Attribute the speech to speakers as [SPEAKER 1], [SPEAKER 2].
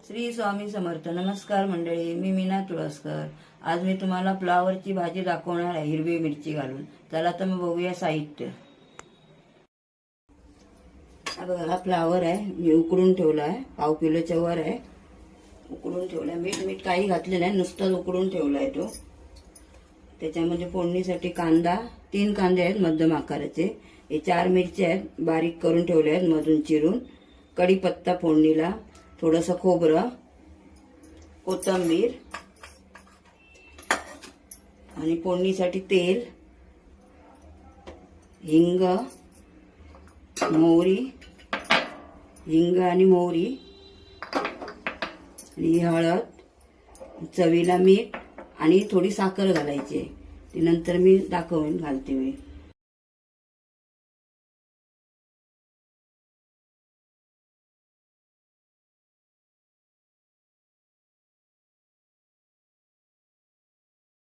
[SPEAKER 1] श्री स्वामी समर्थ. नमस्कार मंडळी, मी मीना तुळसकर. आज मी तुम्हाला फ्लावरची भाजी दाखवणार आहे, हिरवी मिरची घालून. चला तर मग बघूया साहित्य. हा बघा, हा फ्लावर आहे, मी उकडून ठेवला आहे. पाव किलोच्या वर आहे, उकडून ठेवला. मीठ काही घातलेलं आहे, नुसताच उकडून ठेवला आहे तो. त्याच्यामध्ये फोडणीसाठी कांदा, 3 कांदे आहेत मध्यम आकाराचे. हे 4 मिरच्या आहेत, बारीक करून ठेवले आहेत मधून चिरून. कढीपत्ता फोडणीला, थोडंसं खोबरं, कोथिंबीर आणि फोडणीसाठी तेल, हिंग, मोहरी, हिंग आणि मोहरी आणि हळद, चवीला मीठ आणि थोडी साखर घालायची. ती नंतर मी दाखवेन, घालते मी.